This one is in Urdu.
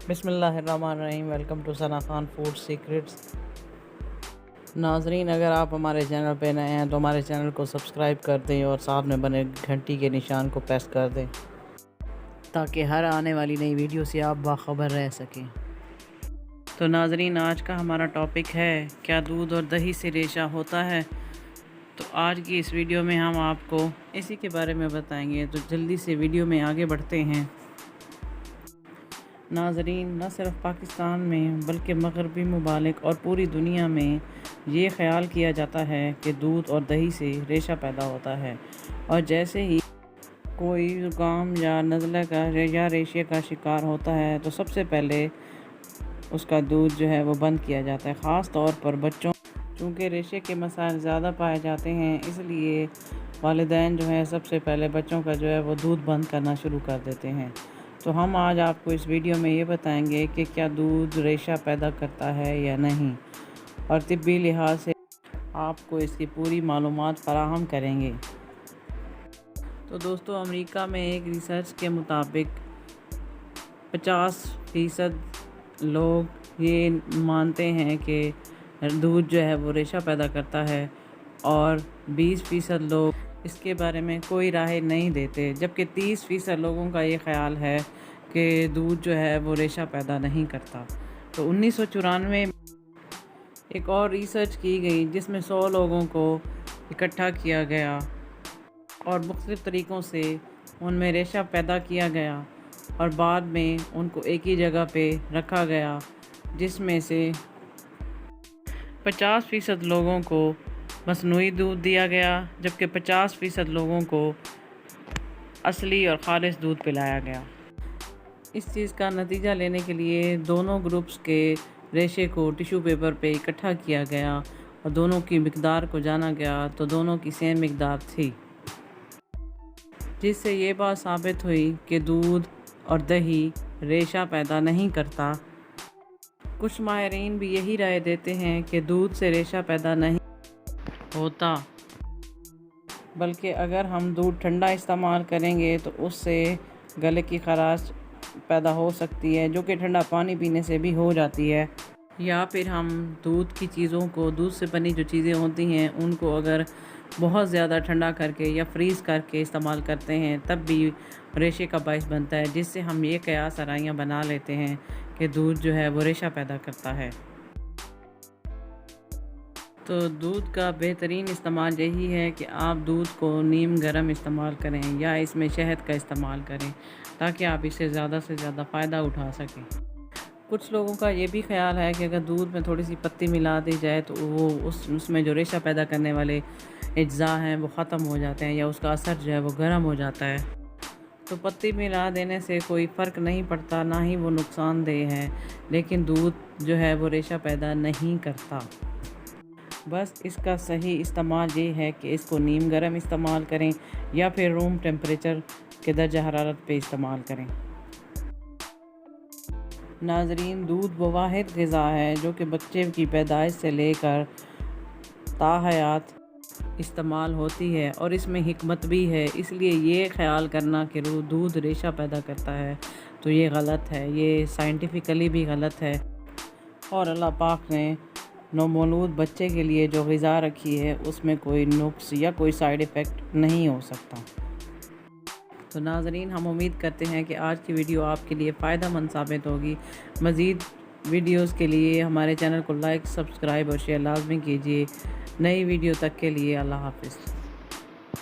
بسم اللہ الرحمن الرحیم۔ Welcome to Sana Khan food secrets. ناظرین، اگر آپ ہمارے چینل پہ نئے ہیں تو ہمارے چینل کو سبسکرائب کر دیں اور ساتھ میں بنے گھنٹی کے نشان کو پریس کر دیں تاکہ ہر آنے والی نئی ویڈیو سے آپ باخبر رہ سکیں۔ تو ناظرین، آج کا ہمارا ٹاپک ہے کیا دودھ اور دہی سے ریشہ ہوتا ہے؟ تو آج کی اس ویڈیو میں ہم آپ کو اسی کے بارے میں بتائیں گے، تو جلدی سے ویڈیو میں آگے بڑھتے ہیں۔ ناظرین، نہ صرف پاکستان میں بلکہ مغربی ممالک اور پوری دنیا میں یہ خیال کیا جاتا ہے کہ دودھ اور دہی سے ریشہ پیدا ہوتا ہے، اور جیسے ہی کوئی زکام یا نزلہ کا یا ریشے کا شکار ہوتا ہے تو سب سے پہلے اس کا دودھ جو ہے وہ بند کیا جاتا ہے، خاص طور پر بچوں۔ چونکہ ریشے کے مسائل زیادہ پائے جاتے ہیں، اس لیے والدین جو ہے سب سے پہلے بچوں کا جو ہے وہ دودھ بند کرنا شروع کر دیتے ہیں۔ تو ہم آج آپ کو اس ویڈیو میں یہ بتائیں گے کہ کیا دودھ ریشہ پیدا کرتا ہے یا نہیں، اور طبی لحاظ سے آپ کو اس کی پوری معلومات فراہم کریں گے۔ تو دوستو، امریکہ میں ایک ریسرچ کے مطابق 50% لوگ یہ مانتے ہیں کہ دودھ جو ہے وہ ریشہ پیدا کرتا ہے، اور 20% لوگ اس کے بارے میں کوئی رائے نہیں دیتے، جبکہ 30% لوگوں کا یہ خیال ہے کہ دودھ جو ہے وہ ریشہ پیدا نہیں کرتا۔ تو 1994 میں ایک اور ریسرچ کی گئی جس میں 100 لوگوں کو اکٹھا کیا گیا اور مختلف طریقوں سے ان میں ریشہ پیدا کیا گیا، اور بعد میں ان کو ایک ہی جگہ پہ رکھا گیا، جس میں سے 50% لوگوں کو مصنوعی دودھ دیا گیا، جبکہ 50% لوگوں کو اصلی اور خالص دودھ پلایا گیا۔ اس چیز کا نتیجہ لینے کے لیے دونوں گروپس کے ریشے کو ٹیشو پیپر پہ اکٹھا کیا گیا اور دونوں کی مقدار کو جانا گیا، تو دونوں کی سیم مقدار تھی، جس سے یہ بات ثابت ہوئی کہ دودھ اور دہی ریشہ پیدا نہیں کرتا۔ کچھ ماہرین بھی یہی رائے دیتے ہیں کہ دودھ سے ریشہ پیدا نہیں ہوتا، بلکہ اگر ہم دودھ ٹھنڈا استعمال کریں گے تو اس سے گلے کی خراش پیدا ہو سکتی ہے، جو کہ ٹھنڈا پانی پینے سے بھی ہو جاتی ہے، یا پھر ہم دودھ کی چیزوں کو، دودھ سے بنی جو چیزیں ہوتی ہیں ان کو اگر بہت زیادہ ٹھنڈا کر کے یا فریز کر کے استعمال کرتے ہیں تب بھی ریشے کا باعث بنتا ہے، جس سے ہم یہ قیاس آرائیاں بنا لیتے ہیں کہ دودھ جو ہے وہ ریشہ پیدا کرتا ہے۔ تو دودھ کا بہترین استعمال یہی ہے کہ آپ دودھ کو نیم گرم استعمال کریں یا اس میں شہد کا استعمال کریں، تاکہ آپ اسے زیادہ سے زیادہ فائدہ اٹھا سکیں۔ کچھ لوگوں کا یہ بھی خیال ہے کہ اگر دودھ میں تھوڑی سی پتی ملا دی جائے تو وہ اس میں جو ریشہ پیدا کرنے والے اجزاء ہیں وہ ختم ہو جاتے ہیں، یا اس کا اثر جو ہے وہ گرم ہو جاتا ہے۔ تو پتی ملا دینے سے کوئی فرق نہیں پڑتا، نہ ہی وہ نقصان دہ ہے، لیکن دودھ جو ہے وہ ریشہ پیدا نہیں کرتا۔ بس اس کا صحیح استعمال یہ ہے کہ اس کو نیم گرم استعمال کریں یا پھر روم ٹیمپریچر کے درجہ حرارت پہ استعمال کریں۔ ناظرین، دودھ وہ واحد غذا ہے جو کہ بچے کی پیدائش سے لے کر تاحیات استعمال ہوتی ہے، اور اس میں حکمت بھی ہے، اس لیے یہ خیال کرنا کہ دودھ ریشہ پیدا کرتا ہے تو یہ غلط ہے، یہ سائنٹیفکلی بھی غلط ہے، اور اللہ پاک نے نومولود بچے کے لیے جو غذا رکھی ہے اس میں کوئی نقص یا کوئی سائیڈ ایفیکٹ نہیں ہو سکتا۔ تو ناظرین، ہم امید کرتے ہیں کہ آج کی ویڈیو آپ کے لیے فائدہ مند ثابت ہوگی۔ مزید ویڈیوز کے لیے ہمارے چینل کو لائک، سبسکرائب اور شیئر لازمی کیجیے۔ نئی ویڈیو تک کے لیے اللہ حافظ۔